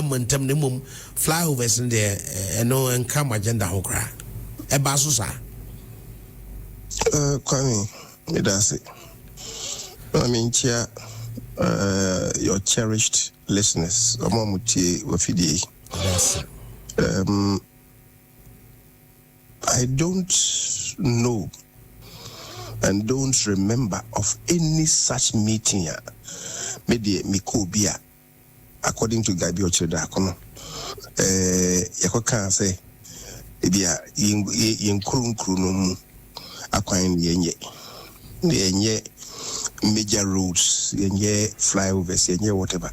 ntem ne mum flyovers in there no enka agenda ho kra e ba so sa Kwame medase I mean chia your cherished listeners omomutie wafidi yes I don't know and don't remember of any such meeting media mikobia according to Gabby Otchere akono yakoka say ebia yinkrunkru no mu akwan yenye major roads yenye flyovers yenye whatever.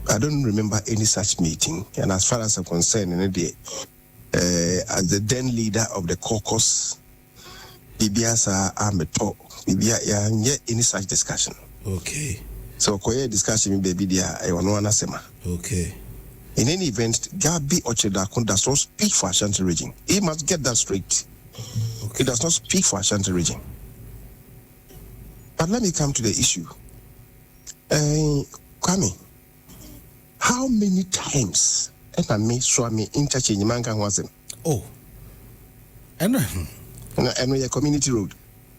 I don't remember any such meeting, and as far as I'm concerned as the then leader of the caucus Bibiasa Ameto Bibia any such discussion. Okay. So koye discussion baby dia I want to sema. Okay. In any event, Gabby Otchere does not speak for Ashanti region. He must get that straight. Okay. He does not speak for Ashanti region. But let me come to the issue. Kwame, how many times Swami interchange Manka was him? Oh. And a community road.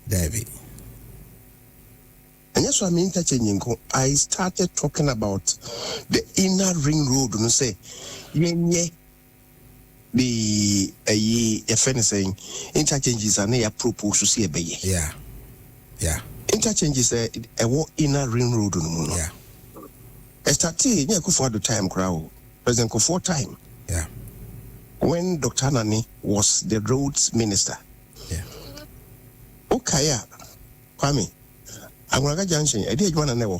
David. And yes, Swami interchanging. I started talking about the inner ring road and say, the friend saying interchanges are near proposed to see a bay. Yeah. Yeah. Interchanges a inner ring road on the moon. Yeah. I started Akuffo the time crowd. President Akuffo time. Yeah. When Dr. Nani was the roads minister. Yeah. Okay, Kwame. Agwaga Junction, I did one and never.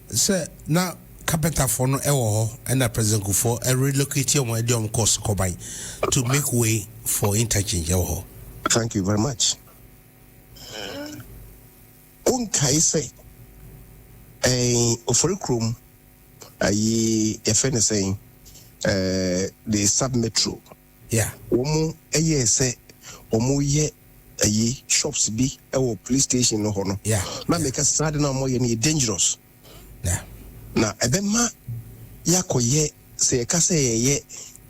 Sir, now capital for no ewo and President Akuffo relocate your medium cost combine to make way for interchange. Thank you very much. Hon Kyei say Ofurikrum a friend saying the sub metro. Yeah. Omo say omo ye shops be police station no hono. Yeah. Na make us sad na more dangerous. Yeah. Na ebema yakoye say ka say ye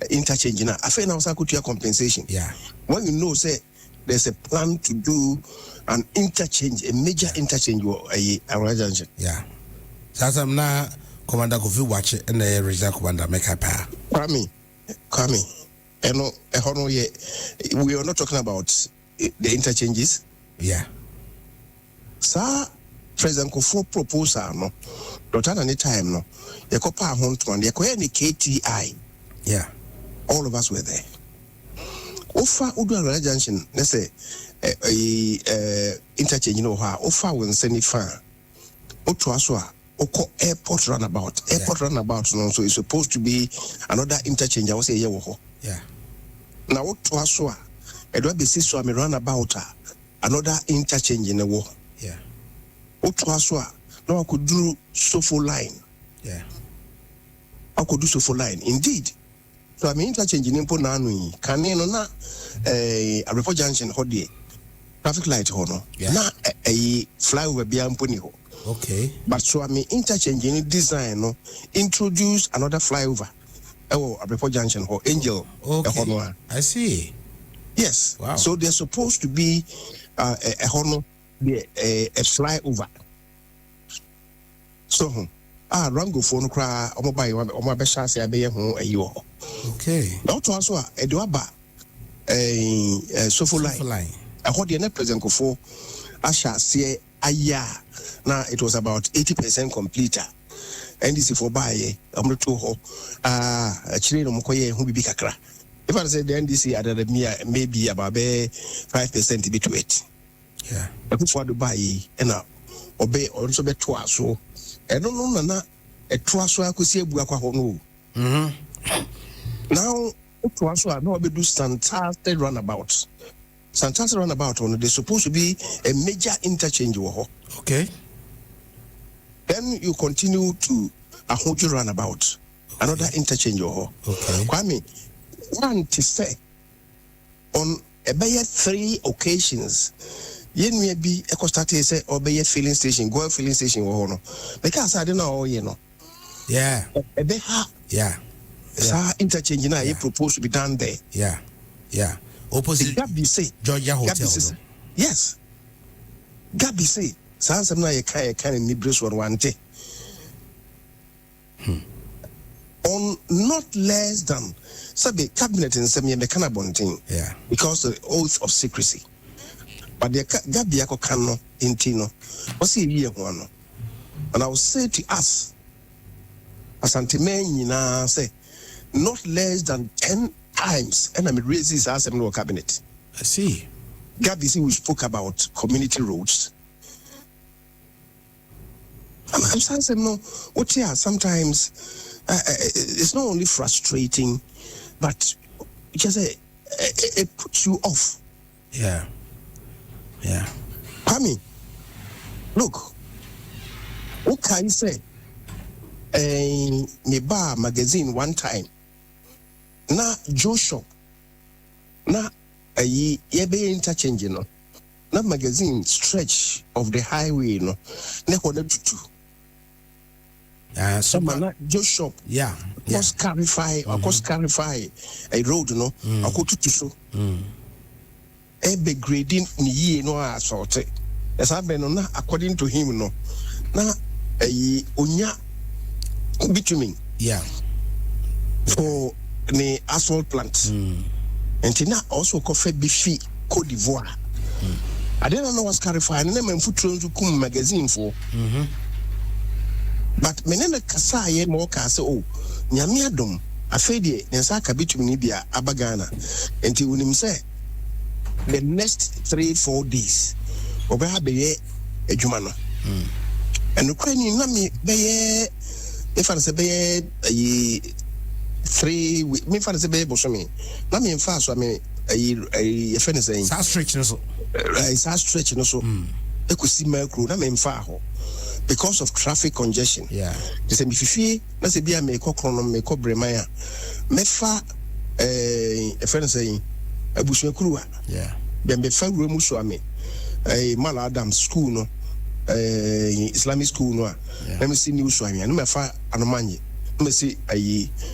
interchange na afa na usa kutua compensation. Yeah. When you know say there's a plan to do an interchange, a major interchange or a junction. Yeah. So I'm now Commander Kofi watch and the regional commander make a power. Kwame. We are not talking about the interchanges. Yeah. Sir, President Akuffo proposal no. Dr. Any time no. Yakopa Hontman, Yakoya ni KTI. Yeah. All of us were there. Ofa Udu Junction, let's say interchange you know Ofa will send it far. Otwaswa Oko airport runabout. Airport runabout no, so it's supposed to be another interchange. I will say yeah. Now Otwaswa it will be so I'm runabout another interchange in the war. Yeah. Otwaswa now I could do Sofo line. Yeah. I could do Sofo line. Indeed. So I mean interchange in Ponanui. Can you know a report junction hodie traffic light hono. Na a flyover beyond Poniho. Okay. But so I mean interchange in design no introduce another flyover. Oh, a report junction or Angel. Okay. I see. Yes. Wow. So they're supposed to be a hono a flyover. So Rango phone cry or my best chance I be home a year. Okay. Now to answer a doaba a Sofo line. I heard the President Akuffo Asha say aya. Now it was about 80% completer. And this is for buy I'm not too Otchere no mokoye who be kakra. If I say the NDC added maybe about 5% to be to it. Yeah. But for the buy and obey also be twice so. I don't know na a twaso akosi ebuakwa ho no. Now twaso a no be do fantastic runabout. Fantastic runabout on they're supposed to be a major interchange wo. Okay. Then you continue to a Hoju runabout. Okay. Another interchange wo. Okay. Kwame, one to say on about 3 occasions yen may be a constate say or be a filling station, go filling station or no. Because I don't know, you know. Yeah. Yeah. Sa interchange na you propose to be done there. Yeah. Opposite Gabby say Georgia Hotel. Yes. Gabby say Sans na ye kind ni brace one day. On not less than sabe cabinet in some mekana bonting. Yeah. Because of the oath of secrecy. But the Gabby ako kano intino. What's he here one? And I will say to us, Asante men say not less than 10 times, and I mean raises us in our cabinet. I see. Gabby, we spoke about community roads. I'm saying no. What here sometimes it's not only frustrating, but just it puts you off. Yeah. Pami, look. What can you say? A bar magazine one time. Na Joe shop. Na ye be interchange no. Na magazine stretch of the highway no. Ne hoda tutu. So na Joe shop. Yeah. Cost clarify a road no. Ako tutu so. Ebe grading ni ye no assault. Esa be no na according to him no. Na onya bitumen. Yeah. For the asphalt plant. And now also coffee beefy Cote d'Ivoire. I didn't know what's clarifying and then foot to come magazine for. But menena kasa mo kasa oh nyame adom afedie nensa ka bitumen bia abagana. Enti unim say the next 3-4 days obeha beye adwuma no. And Ukraine na me beye if I say beye 3 weeks me fa say beye bosomi na me fa so me a friend saying sa stretch no so ekusi macro na me fa ho because of traffic congestion. Yeah. They say me fifi na say bia me kokro no me ko bremaya me fa a friend saying abusu akruwa. Yeah. Bia me fa rumu so ame Mala Adam school no Islamic school no. Let me see news so no me fa anomanye. Me see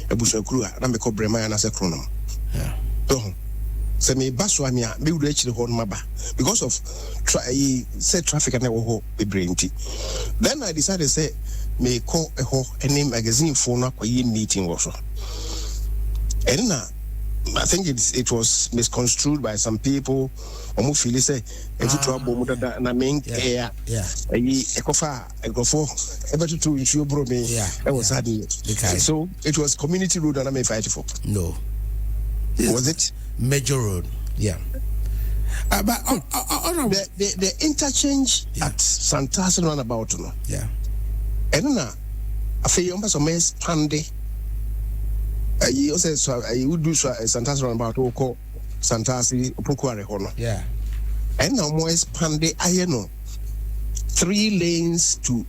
abusu akruwa na me ko bremaya na se krono. Yeah. So me baso amia me would actually hold maba because of traffic and wo be brainty. Then I decided say me call a ho any magazine for na kwa meeting also. And I think it was misconstrued by some people. Omo feel say if you trouble muda na main air Akuffo ever to issue bro me. That was sad. So it was community road and I may fight for. No. Was it major road? Yeah. But the interchange at Santas roundabout no. Yeah. And na afei on pass o mes pande. You say so you would do so Santas roundabout o call Santasi Opokuare hono. Yeah. And now more pande ayeno 3 lanes to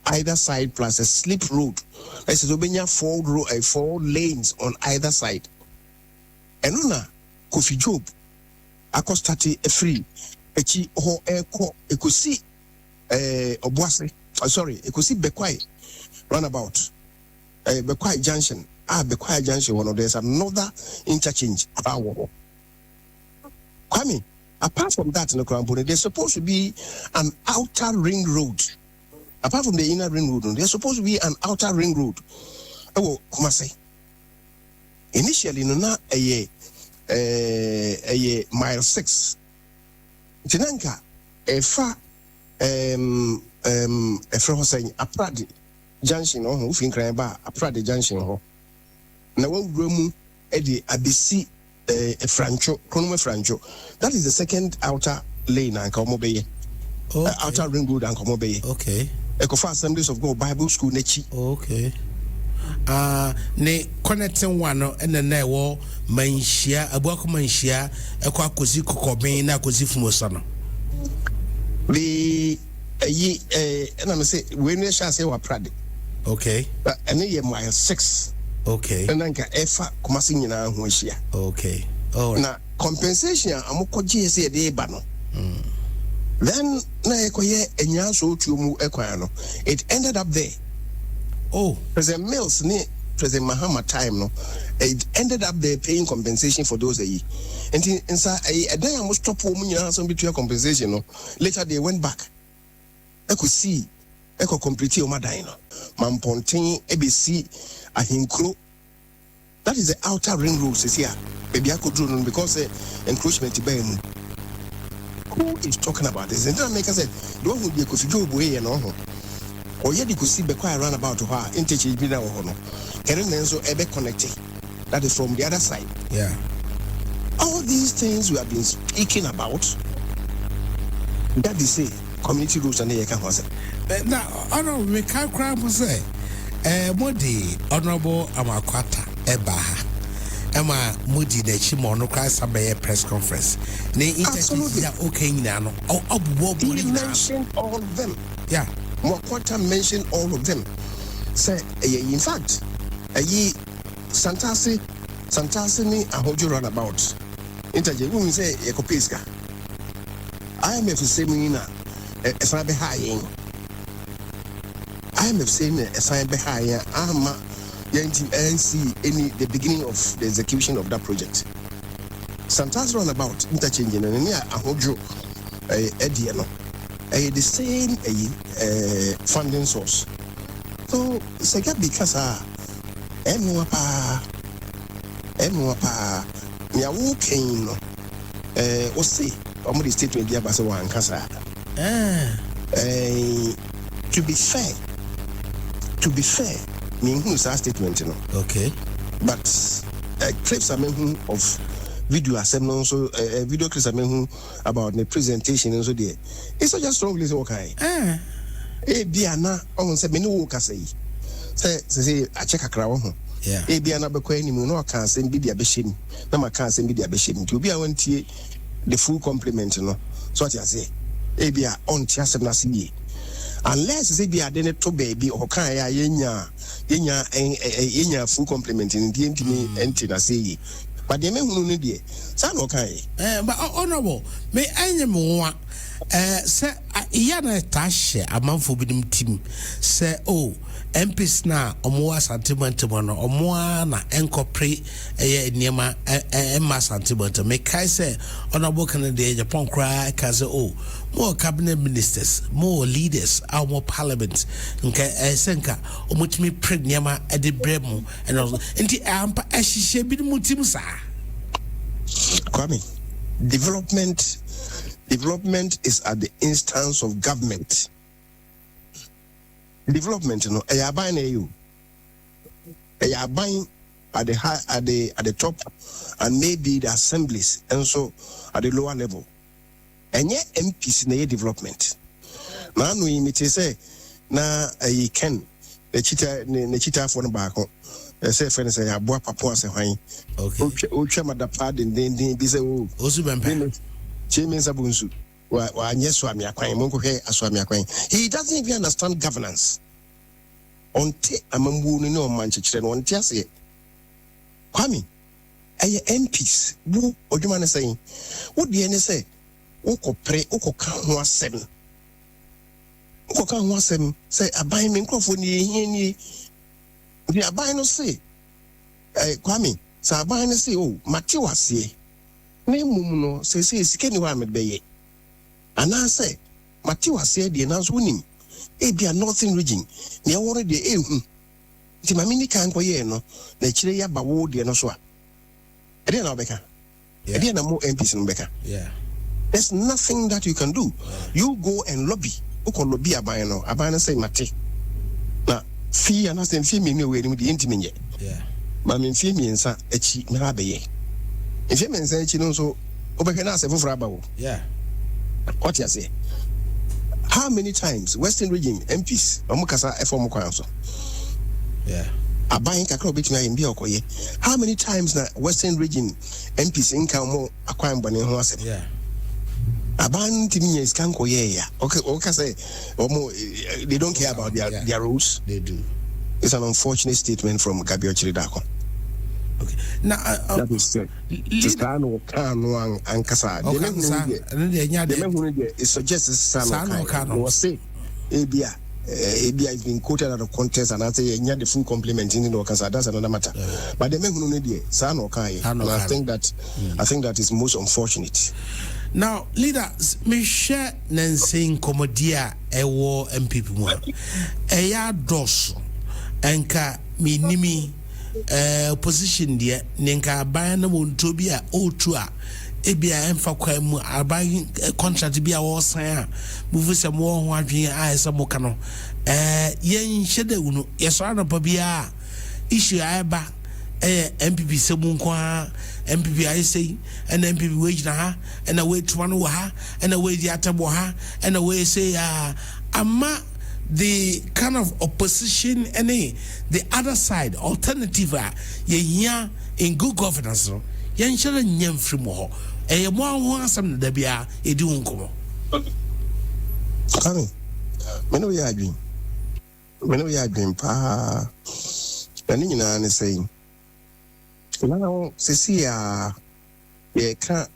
either side plus a slip road. I said obenya 4 lanes on either side. And una Kofi Job akostati a free echi ho eko ekosi Obuase ekosi Bekwai roundabout Bekwai junction Bekwai junction one of there's another interchange Kwame, apart from that in the Krampone there's supposed to be an outer ring road. Apart from the inner ring road there's supposed to be an outer ring road. Kumase initially no na mile 6 tinanka efa efro saying Aprade junction ho ufin kran ba Aprade junction ho na wawura mu e di abisi Francho Krono Francho. That is the second outer lane and Komobeye. Outer ring road and Komobeye. Okay. Akuffo Assemblies of God Bible School Nechi. Okay. Ne connecting one and then there were Manshia, Abuako Manshia, Aquacosi Cocobain, Acosi Fumosano. The and I'm say when you shall say what Prade. Okay. But any mile 6. Okay. And then Efa Kumasing in our Huishia. Okay. Oh, now compensation, I'm going say a day bano. Then na ekoye enyanso tumu ekwano. It ended up there. Oh, President Mills near President Mahama time no, it ended up they paying compensation for those and then I must stop woman some between compensation no. Later they went back. I could see I could complete your madino. Mampontin ABC Ahinkro. That is the outer ring rules is here. Maybe I could do it because encroachment who is talking about this? And then make us say, don't would be a coffee job way and all. Or yet you could see the quiet run about to her, interchange with our honor. Karen Nenzo Ebe connected. That is from the other side. Yeah. All these things we have been speaking about, that they say, community rules and they can say. Now, honorable, we can't cry for say, Modi, honorable Amakwata, Ebaha. Emma Moody, the Chimono Christ press conference. Absolutely. Okay, now. He mentioned all of them. Yeah. Makwata mentioned all of them. Say, in fact, Santasi ni ahojo runabout. Interject, we say, Ekopiska. IMF is saying, a sign behind. IMF saying, a sign behind. Ama. NC any the beginning of the execution of that project. Santa's runabout interchanging and near Ahojo Ediano. The same funding source. So Sega because Emuapa Niawu Kane or say almost statement the Abasawa and Casa. To be fair, me who's a statement, you know. Okay. But clips are made of video assembly, so video clips are made about the presentation and so there. It's just strongly okay. Biana on said many work say I check a crowd. Yeah. Biana Bequani, no can send be a beshim. No, I can't send be a beshim. To be I want the full compliment, you know. So what I say, Abia on Tiasemnasi. Unless they be a dinner to baby or can yenya full compliment in the intimate entity say. But the men who need it, son okay. But honorable, may I more say Yana Tasha, a month for them team, say, oh, MPs now, or more sentimental, or more na incorporate a near my Emma sentimental. Make I say, honorable Canada, Japan cry, Kaza, oh, more cabinet ministers, more leaders, our more parliament, okay, Senka, or much me pregnant at the Bremo, and also, and the ampa as she should be the Mutimusa. Kwame, development is at the instance of government. Development, you know, a buying you. A buying at the high, at the top, and maybe the assemblies, and so at the lower level. And yet, MPs in development. Now, we say, na a can the cheetah for the back. Say, friends, I have bought Papua. Okay. Otchere the pad and then be say, oh, also, Hon Kyei Mensah Bonsu. He doesn't even understand governance. Onte amambu no Manchester on Tiasie. Kwame, MPs, who Ojumane saying, what the NSA say? Oko pre, oko kan 17. Oko kan 17 say a buy me microphone ye. The abai no say, Kwame, so abai no say, oh, Matiwa say, ne mumuno say sikeni wa medbeye. And I say, Matiwa say the announce winning. Be a northern region. Near already the Mamini can't go ye no, the Chile Bawo de no swa. I didn't know Becca. I didn't know more MPs in Becca. Yeah. There's nothing that you can do. You go and lobby. You can lobby a bino. A bino say Mati. Now, fee and us and fee me away with the intimate. Yeah. Mammy fee me and sa a cheap merabe. If you men say, you know, so Obekana 7 for Abao. Yeah. What you say? How many times Western region MPs Omukasa FM Council? Yeah. A buying kakro between in Biokoye. How many times na Western region MPs in Kamo acquiring Bonnie House? Yeah. A buying to me is Kanko yeah. Okay, say they don't care about their rules. They do. It's an unfortunate statement from Gabby Otchere. Okay. Now, that is it. Sano Kano and Kasa. It suggests Sano Kano was say, Abia, ABI has been quoted out of context and I say the full compliment in the that's another matter. But the men who know the son or Kai, and I think that is most unfortunate. Now, leaders, me share Nancy Comodia, a war MPP one. A yard dos, anka me nimi, position dear, Ninka Bayanam to be a Otua. Ebia emfa kwamu aban contract bia wo san move some more ho adwen ai some kano yen hyede unu yeso anopa bia issue aiba MPP sebu kwa MPP ai sei and MPP wage na ha and a way to one ha and a way the atabo ha and a way say ama the kind of opposition and the other side alternative here in good governance no yen hyede nyam free mo e mo ho asam da bia e di hunkomo kami me no ya adwin pa na ni nyina ne sei now sisi ya ka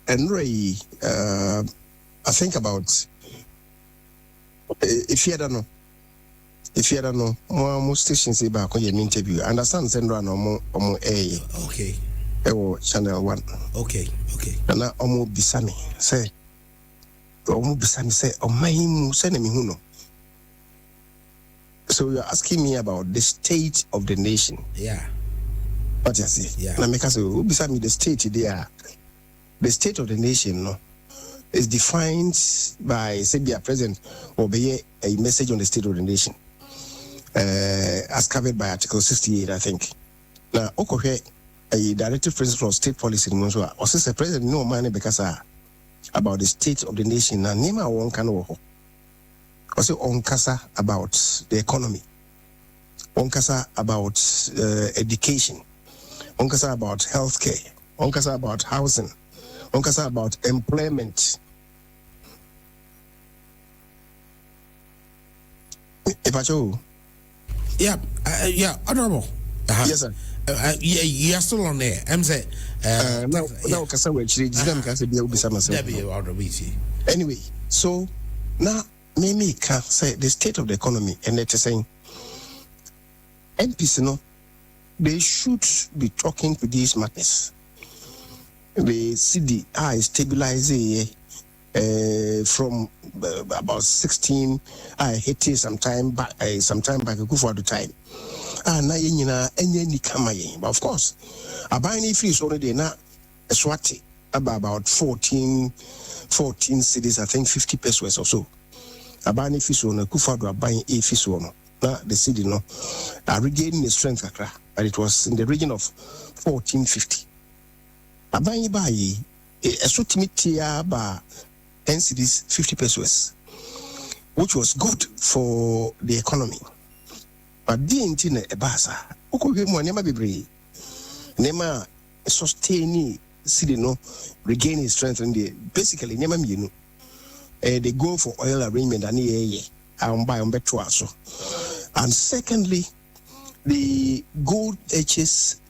enrei I think about if you don't know more stations ba ko ye interview understand send no mo okay channel 1 okay and omo bisami say omahimu say na mi hu no. So you're asking me about the state of the nation. Yeah. What you say? Yeah. Na make us bisami the state there. The state of the nation no is defined by say be a president or be a message on the state of the nation. As covered by Article 68, I think. Now okohwe a directive principle of state policy in Monsua, or since the president no money because about the state of the nation, and Nima won can also on Kasa about the economy, on Kasa about education, on Kasa about healthcare, on Kasa about housing, on Kasa about employment. Yeah, honorable. Yes, sir. You are still on there. I'm saying now Kasa we actually anyway, so now Mimi can say the state of the economy and it is saying MPs they should be talking to these matters. The CD is stabilizing from about 16 I hit it sometime back Akuffo at the time. Na yenyina enye ni kama yen, but of course abani fees already na swati about 14 cities, I think 50 pesos or so. Abani fees on Akuffo do abani e fees on na the city no regaining the strength akra, but it was in the region of 1450. Abani bayi esutimitia ba 10 cities 50 pesos, which was good for the economy. But the internet ebasa ukohwe mu anema bebre nema sustain city no regain its strength and basically nema mienu they go for oil arrangement and and secondly the gold HS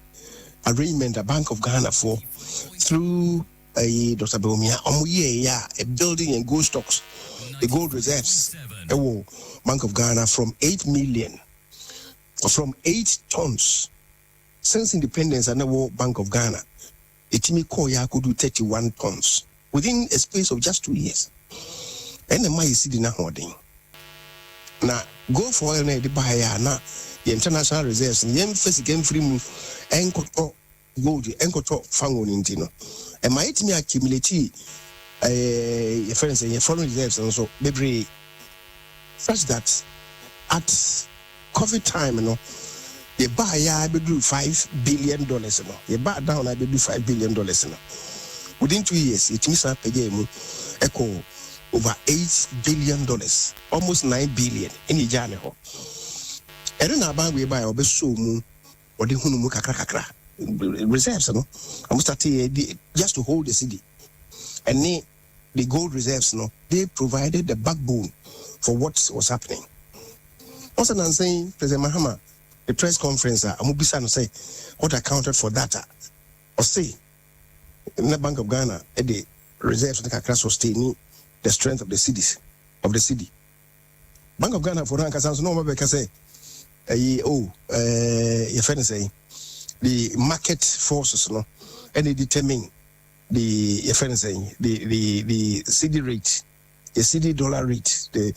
arrangement the Bank of Ghana for through Dr. Bomia a building and gold stocks the gold reserves Bank of Ghana from 8 million from 8 tons since independence and the Bank of Ghana. Itimi Koya could do 31 tons within a space of just 2 years. And the money is sitting holding. Now go for oil the buyer now the international reserves and the first game free enko gold enko fango nintino. And my itimi accumulate friends and foreign reserves and so maybe such that at COVID time, the buy I do $5 billion. The buy down I do $5 billion. Within 2 years, it means I pay echo over $8 billion, almost $9 billion in the journey. I don't know about we buy or be so or the hunu kakra reserves, I must start just to hold the city. And the gold reserves, they provided the backbone for what was happening. Also, I'm saying, President Mahama, the press conference, Amubisa say what accounted for that, or say in the Bank of Ghana, the reserves of the Kakra sustaining the strength of the cities of the city. Bank of Ghana for rank as no more because say your friend say the market forces no and they determine the your friend saying the CD rate, the CD dollar rate, the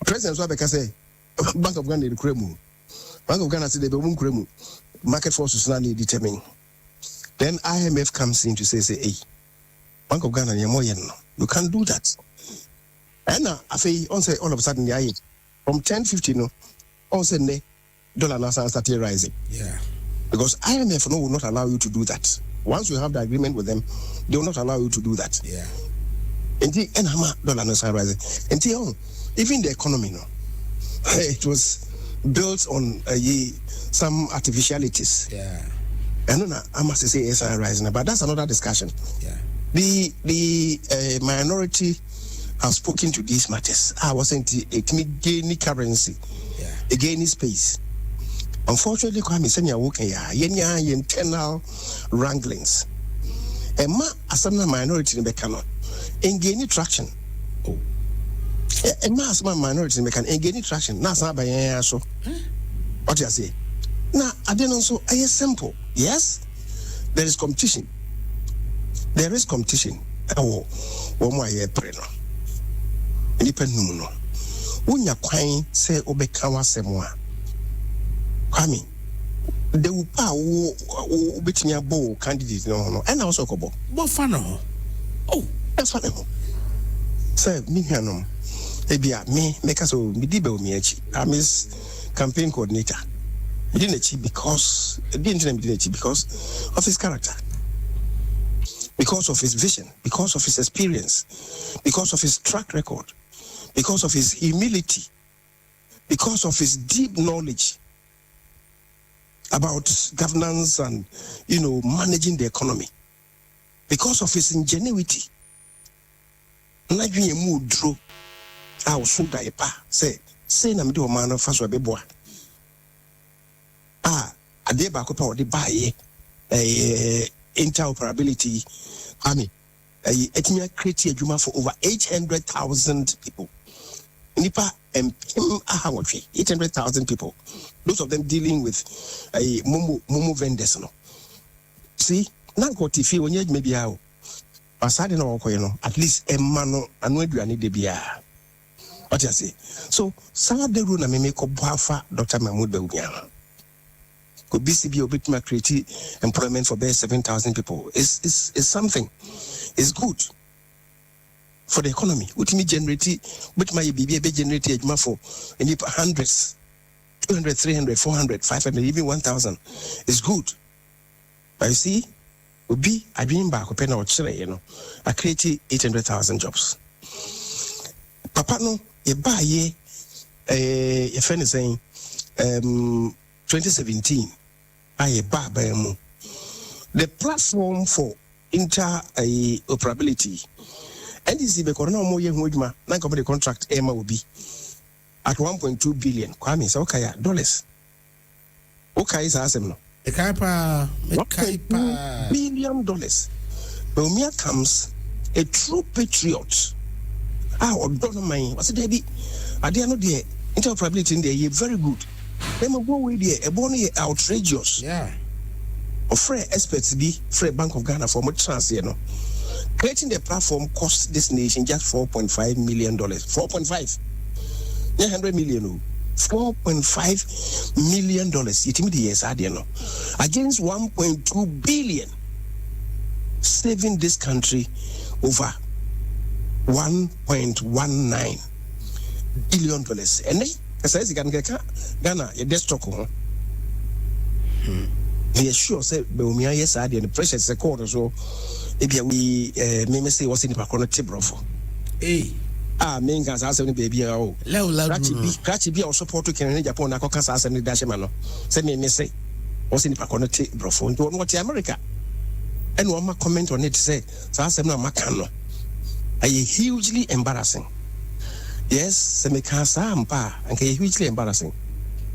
president so because say Bank of Ghana the kremu. Bank of Ghana say they be won kremu. Market forces now need determine. Then IMF comes in to say hey, Bank of Ghana you can't do that. And I say on say all of a sudden the from 10.50 no on say ne dollar now started rising. Yeah. Because IMF will not allow you to do that. Once you have the agreement with them, they will not allow you to do that. Yeah. Until dollar now started rising. Until even the economy no, it was built on some artificialities. Yeah. And I must say it's rising, but that's another discussion. Yeah. The minority have spoken to these matters. I wasn't gaining currency, gaining space. Unfortunately, Kwame Senya working yenya internal wranglings. And ma asana minority in the canon in gaining traction. Oh. And ma asana minority in the canon in gaining traction. Na asana by so. What you say? Now, I didn't so simple. Yes, there is competition. There is competition. Oh, one more year preno. Independent no. Unya kwai say obekawa semwa. Kwame, the upa wo betinya bo candidate no. And also kobo. What fun no? Oh, that's fun no. Say me hanom. Ebia me make us so me dibe o me achi. I'm his campaign coordinator. He didn't achieve because of his character, because of his vision, because of his experience, because of his track record, because of his humility, because of his deep knowledge about governance and managing the economy, because of his ingenuity. Like we move through our sugar say na me do man first we be boy. Ade ba ko pa ode baye interoperability etimi create adwuma for over 800,000 people. Nipa empim 800,000 people. Those of them dealing with momo vendors no. See, na ko tifi onye adwuma bia o. Asade na okoye no at least emma no anu aduane de bia. What you say? So, some de ru na me ko boafa Dr. Mahmoud Bawumia. Could BCB or create employment for 7,000 people. It's something. It's good for the economy. Which me generate, which my BBA generate for hundreds, 200, 300, 400, 500, even 1,000. It's good. But you see, I bring back open Otchere, I create 800,000 jobs. Papa no, you buy your friend is saying 2017, the platform for interoperability. NDC be corona mo ye hujma na company contract Emma will be at 1.2 billion. Kwame say okay dollars. Okay is asem no. E kai pa $1.2 billion. Bawumia comes a true patriot. Odono man. What's there be? Ade no there interoperability in there very good. Them go with there, a bonny outrageous. Yeah. Of free experts be free Bank of Ghana for much chance, Creating the platform cost this nation just $4.5 million. 4.5. 900 million. $4.5 million. It means yes, I don't know. Against 1.2 billion. Saving this country over $1.19 billion. And they says you can get Ghana, your desktop. We are sure, say, Bawumia, yes, I did. The pressure is a quarter, so maybe we may say what's in the Pacono Tibrofo. Eh, Mingas has any baby. Oh, Cratchy be or support to Canada, Japan, Cocas, and the Dashmano. Send me, say, what's in the Pacono Tibrofo, and what America. And one more comment on it say, Sasana Macano. Are hugely embarrassing. Yes, se me cancer ampa and hugely embarrassing.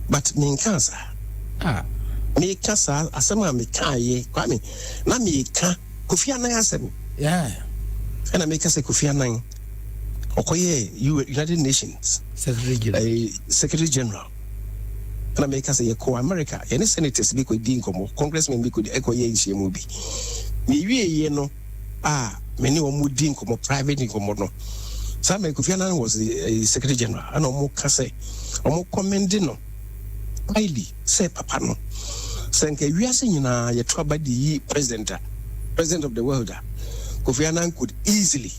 But me cancer. Me cancer asema me kan ye kwame na me kan Kofi Annan asem. Yeah. And I make us a Kofi Annan. Okoye United Nations Secretary General. And America say ko America any senators bi ko di nkomo congressmen bi ko ekoye nhyiamu bi ni wieye no many omo di nkomo private nkomo no Sam Kofi Annan was the Secretary General and omo ka say omo commend no highly say papa no senke wiase nyina ye to abadi president of the world Kofi Annan could easily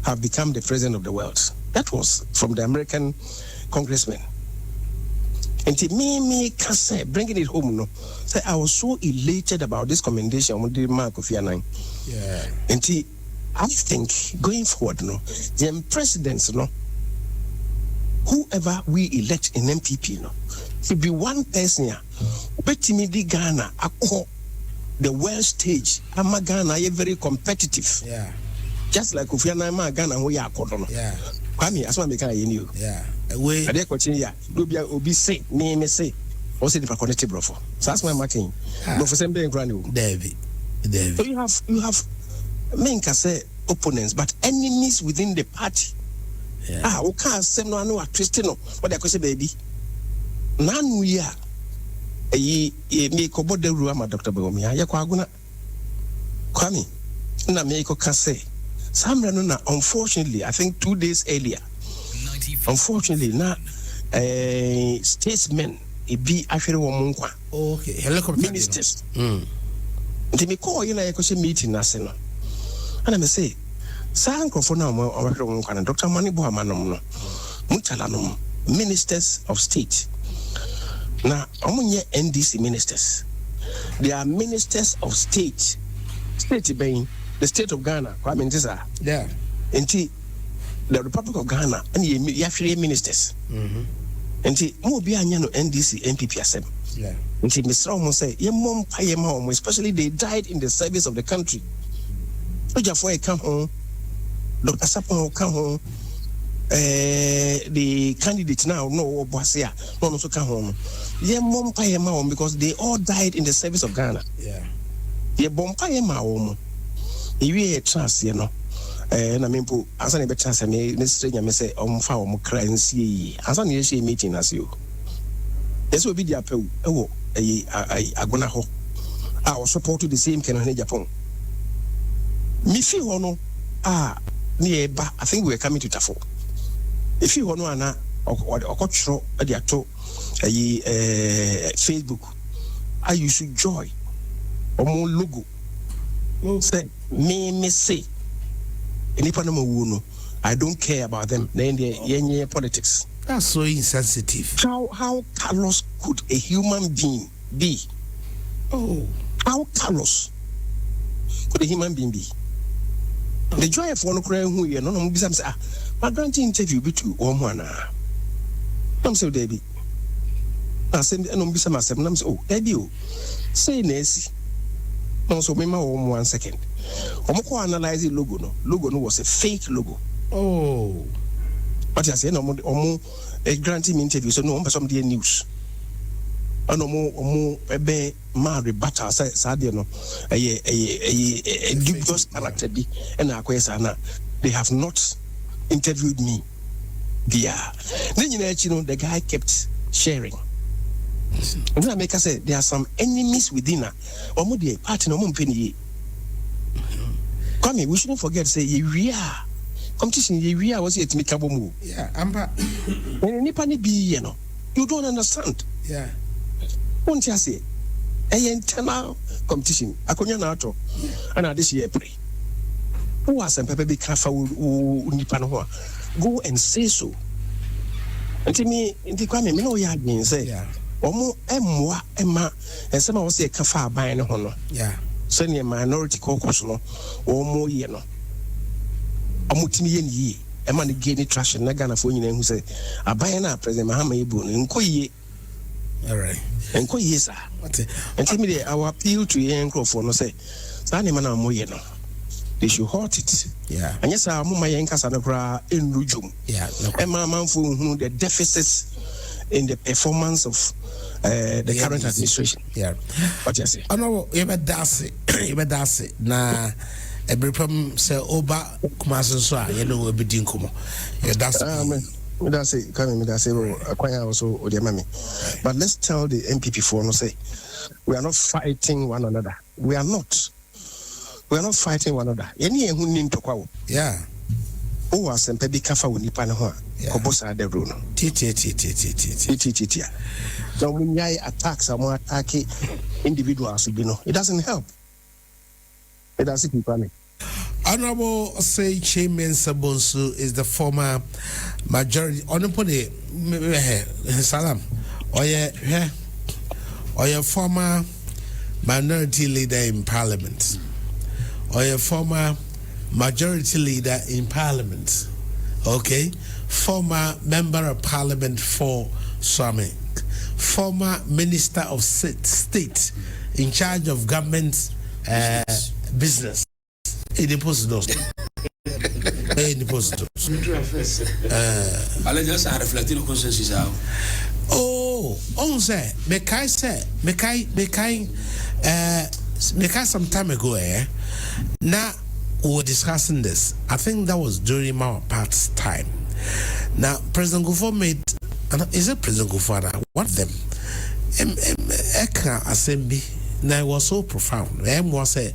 have become the president of the world. That was from the American congressman. And me say bringing it home no say I was so elated about this commendation on the mark of Kofi. Yeah. And I think going forward no the presidents no whoever we elect in MPP no should be one person here betimi di Ghana akọ the world stage ama Ghana are very competitive. Yeah. Just like Kofi Annan Ghana who ya akodo no. Yeah. Kwame asoma me kan yeni o. Yeah. We ade kwachin ya do bia obi say me say o say the connect brofo. So that's my marking. Brofo say be nkra ne o. David. So you have men can say opponents but enemies within the party. Yeah. We can't say no twist no. What they say baby. Nanu ya me ko boda ruwa ma Dr. Bawomi ya kwa aguna. Kwame na me ko ka say Samra no na unfortunately I think 2 days earlier unfortunately na statesmen be ahwere wo nkwa okay helicopter ministers nti me call you na ye ko she meeting na se no ana me say Sankrofo na mo ahwere wo nkwa na Dr. Mani Bohama no mutala no ministers of state na omunye NDC ministers they are ministers of state being the state of Ghana, Kwame Nkrumah. Yeah. Enti the Republic of Ghana and ye ministers. Enti mo bi anya no NDC MPP asem. Yeah. Enti Mr. Omo say ye mom pa ye ma omo especially they died in the service of the country. Ojafo e ka ho Dr. Sapon ka ho the candidate now no Oboasia no so ka ho. Ye mom pa ye ma omo because they all died in the service of Ghana. Yeah. Ye bom pa ye ma omo iwe trans ye no na mempo asa na be trans me stranya me say omfa omo kra nsie yi asa na ye she meeting as you yeso obi dia pew ewo agona ho o support the same kind of Japan mi fi ho no ne eba I think we were coming to Tafo if you no ana okotro e dia to Facebook I used to joy omo logo say me say anyone no I don't care about them then the politics. That's so insensitive. How callous could a human being be? How callous could a human being be? The joy of one crying who you know say my granting interview between one I'm so Debbie I said no be some I'm so Debbie say Nancy no so me 1 second Omoko analyze the logo no was a fake logo. But I say no omo granting me interview so no some the news and omo ebe ma rebata say no a dubious character bi and akwesa na they have not interviewed me then you know the guy kept sharing. And then I make us say there are some enemies within her. Omo the party no mo mpeni. Come we shouldn't forget say we are competition we are was it make abomu. Yeah, ampa. When nipa ni be you know you don't understand. Yeah. Won't you say internal competition akonya na ato and this year pray. Who was some people be careful nipa no ho go and say so. Until me Kwame me no ya adwin say. Yeah. Omo emwa ema ensema wo se kafa aban ne ho no yeah so ne minority caucus no omo ye no omo timi ye ni ema ne gain traction na Ghana fo nyina hu se aban na president Mahama Ibu no nkoye all right nkoye sa ntimi de our appeal to young Akuffo no say sa ne mana mo ye no they should halt it. Yeah. And yes, I'm my yankasa no kra enrujum. Yeah. Emma manfo hu the deficits in the performance of the current administration. Yeah. What you say? I know you dase na every problem say Oba Kumaso, you know, a bit incomo. That's it. Coming, that's it. Acquire also, or the mammy. But let's tell the MPP for no say, we are not fighting one another. We are not fighting one another. Any who need to go. Yeah. Oh, as and Pebi Kafa will nip on her. Kobosa de Bruno. So when you attack someone, attack individuals, you know, it doesn't help. It doesn't keep running. Honorable Hon Kyei Mensah Bonsu is the former majority. Honorable Salam. Or your former minority leader in parliament. Or your former majority leader in parliament. Okay? Former member of parliament for Swami. Former minister of state in charge of government business. In the post doors. In the post doors. I just had reflecting consensus out. Oh, say, Mekai some time ago, now we were discussing this. I think that was during our part's time. Now, President Akuffo made, is it President Akuffo? One of them, Eka Assembly. Now it was so profound. Was a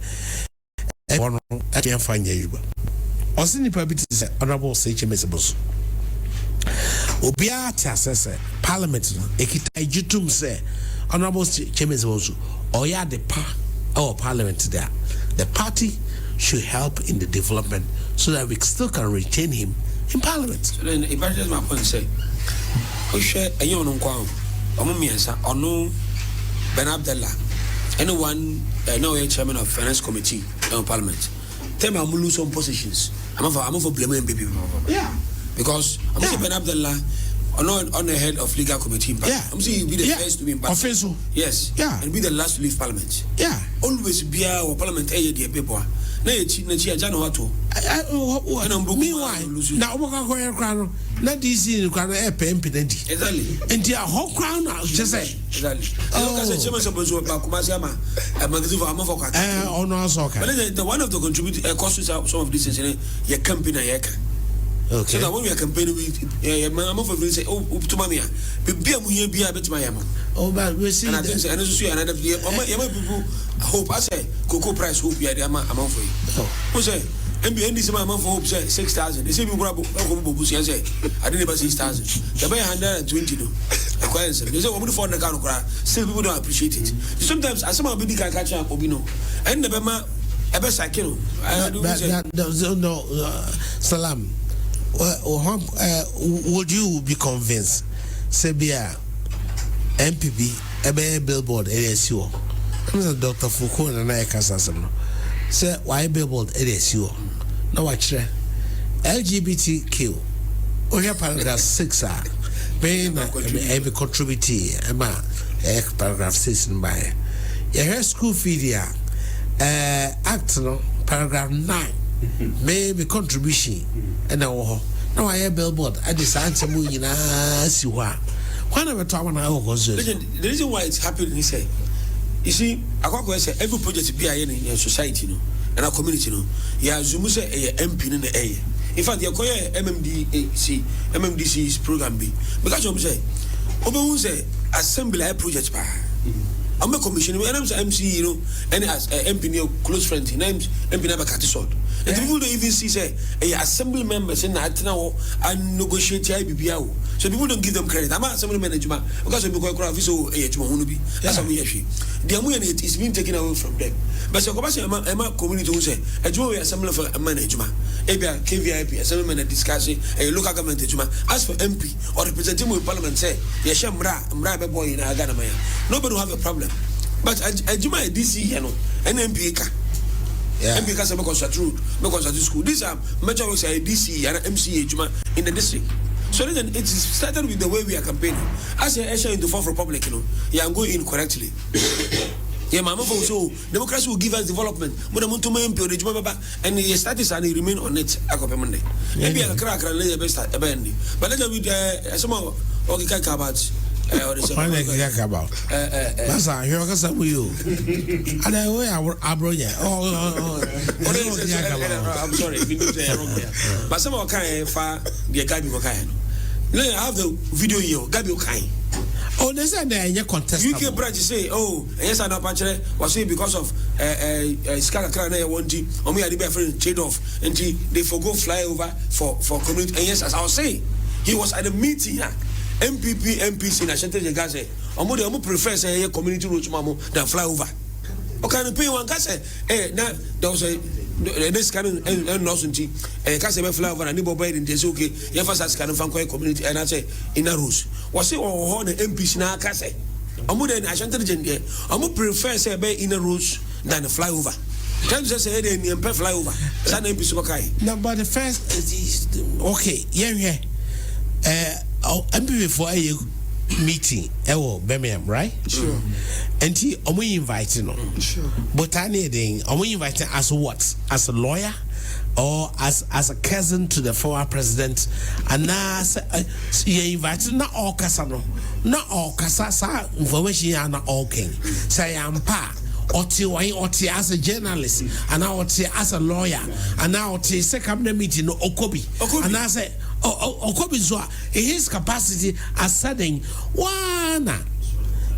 one I can't find you. Also, the public is Honorable Hon Kyei Mensah Bonsu. Obia Tiasese Parliament Ekita Jutum say Honorable Hon Kyei Mensah Bonsu. Oya the our Parliament there. The party should help in the development so that we still can retain him in Parliament. So then, if I just my point say, Oshe Ayon Nkwan, Omumiensa, Onu Ben Abdallah. Anyone now a chairman of finance committee in Parliament. Tell me I'm losing some positions. I'm for blaming people. Yeah. Because I'm saying Ben Abdallah on the head of legal committee in Parliament. I'm saying you be the first to be in Parliament. Offensive. Yes. Yeah. And be the last to leave Parliament. Yeah. Always be our Parliament dear people. Meanwhile, now we're crown. Not this in crown a pen penalty. Exactly. And the whole crown, just say. Exactly. The one of the contributors causes some of this is a campaign. Okay. So that when we are campaigning with I'm of say, oh, to Mamia, be a bit my yama. Oh, but we see, and I think another year, people hope I say, cocoa price hope you are the amount for you. Who say, and be any amount for hope say 6,000. They say, I didn't ever 6,000. The buy 120. They say, what would for the car cry? Still, people don't appreciate it. Sometimes, as some of the can catch up, Obino, and the Bema, a best I can. No, Salam. Would you be convinced? Sebia MPP, a billboard, ASU. I'm Dr. Foucault and I can't say, why billboard, ASU? No, Otchere. LGBTQ. We have paragraph 6. Being every contributing, paragraph 6 in by. Your school fee, act, paragraph 9. Maybe contribution and now I have billboard. I decided to move in Siwa. One of the time when I was the reason why it's happening is you see, I say every project be in your society, and our community, yeah, Zoom say a MP in the area. In fact, you're calling MMDC's program B because you say, Oba say assembly project by. I'm a commissioner, and I'm MC, and as MP close friend, names MP never cut his sword. And people don't even see say assembly members in that now and negotiate IBBO. So people don't give them credit. I'm assembly management because we go across so that's how we actually. The amount is being taken away from them. But so I'm a community who say a joy assembly for a management. ABA KVIP assembly man discussing a local government as for MP or representative with parliament say yes, Mra boy in Aganamaya. Nobody will have a problem. But I do my DC, an MP. And because I'm a construct school, these are major works at DC and MCA in the district. So then it started with the way we are campaigning. As a usher in the fourth republic, you are going in correctly. Yeah, Mama so democracy will give us development. And the status and remain on it. Maybe a crack and lay the best at a bandy. But let me some of about about. That's how you are saying you. And I way abronya. I'm sorry, if you do say wrong here. But some of kind far the Gabby kind. I have the video here, Gabby kind. Oh, they said they are contestable. UK branch say, oh, yes, I know Otchere was saying because of Skaka Krana wanting, or me, I did friend trade off, and they forgo flyover for community. And yes, as I was saying, he was at the meeting, MPP, MPC, and I said, Gaza, or more prefer say community roads than flyover. Okay, pay one gas, now there was a this kind of novelty, and Cassava flyover and neighbor bed in this okay, yes, kind of community, and I say in a rose. Was it all the MPC now, Casse? I'm more than I shan't I'm more prefer say in a rose than a flyover. Times I say in the flyover. San MPC okay. No, but the first okay, yeah. MPP for a meeting, Birmingham, right? Sure. And he only inviting no. Sure. But I need only inviting as what? As a lawyer or as a cousin to the former president? And now you invited not all Casano, not all Casasa information not all king. Say I'm pa. Oti as a journalist, and now as a lawyer, and now second meeting Okobi. And I say Okobi in his capacity as saying wana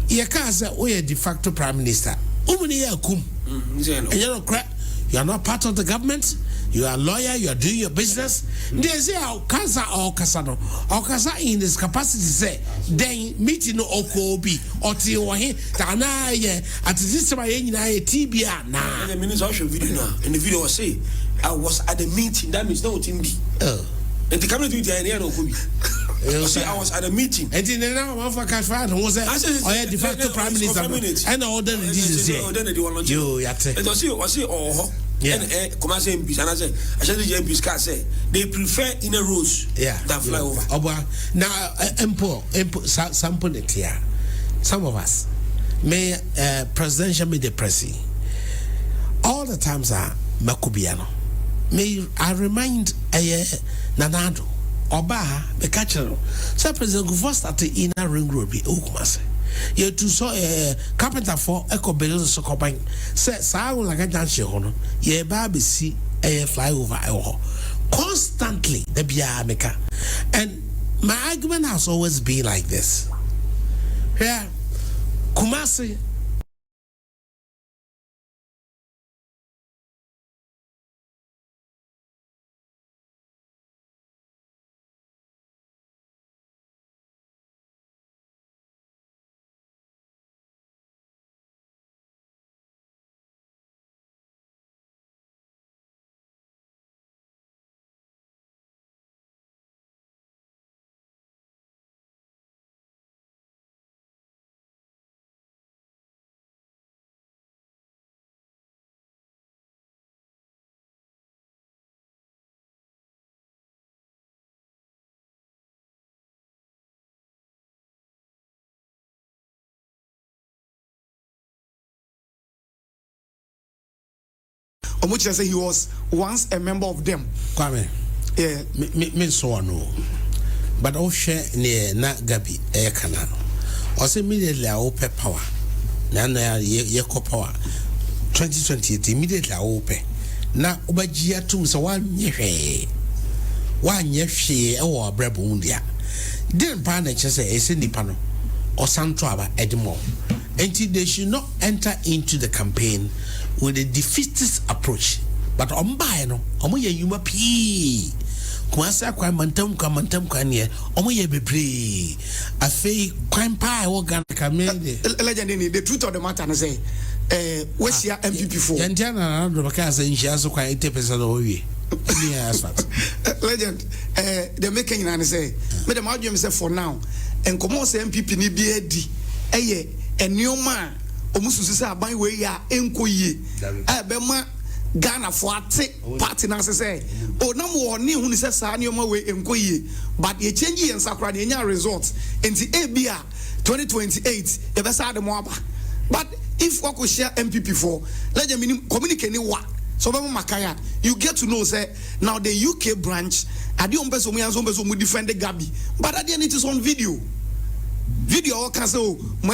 yakaza we de facto prime minister. Umuni yakum. And you know crap, you are not part of the government. You are a lawyer, you are doing your business. They say Okasa or Casano. Okasa in this capacity say then meeting Okobi or Tiwahi Tana at this time TBR now. The minister show video now. In the video was say I was at the meeting, that means no team B. And the community there no Okobi. See, I was at a meeting. And then now one for cash fire was de facto prime minister and all the disease. You yate. And was oh and come say MPs and I say I said the MPs can say they prefer in a rose than fly over. Now sample it here. Some of us may presidential media pressy. All the times are Makubiano. May I remind Nanado Oba the catcher. So President Akuffo started in a ring road be Okumase. You to saw a carpenter for Echo Bells so combine. Said Sao like a dance hono. Ye baby see a flyover constantly the Biameka. And my argument has always been like this. Yeah, Kumasi. Otchere say he was once a member of them. Kwame. Yeah. Me so no. But Otchere near na Gabby Canal. Or say immediately I open power. Nana ye power. 2028 immediately I open. Na Obajia too so one ye or Brabundia. Didn't pan say a Cindy Pano or Santraba Edmond. And they should not enter into the campaign with a defeatist approach. But on by no, omoye yuma pee. Kwasa kwa mantem kwa nie, omoye bebre. Afei kwan pa wo gan kamede. Legend in the truth of the matter say, we see MPP for. Yantiana na ndo baka say nhia so kwa 80% o wie. Legend, the making and say, me the madam say for now, and come on say MPP ni bi edi. Eye enioma omususu say aban we ya enkoye bema Ghana for ate party na say o na mo ni hu ni say sa enioma we enkoye but ye change yen sakra na enya result enti ebia 2028 e be sa de mo aba but if we could share MPP for let them communicate ni wa so be makaya you get to know say now the UK branch ade on person mu defend the Gabby but at the end it is on video video ɔka sɛ o mo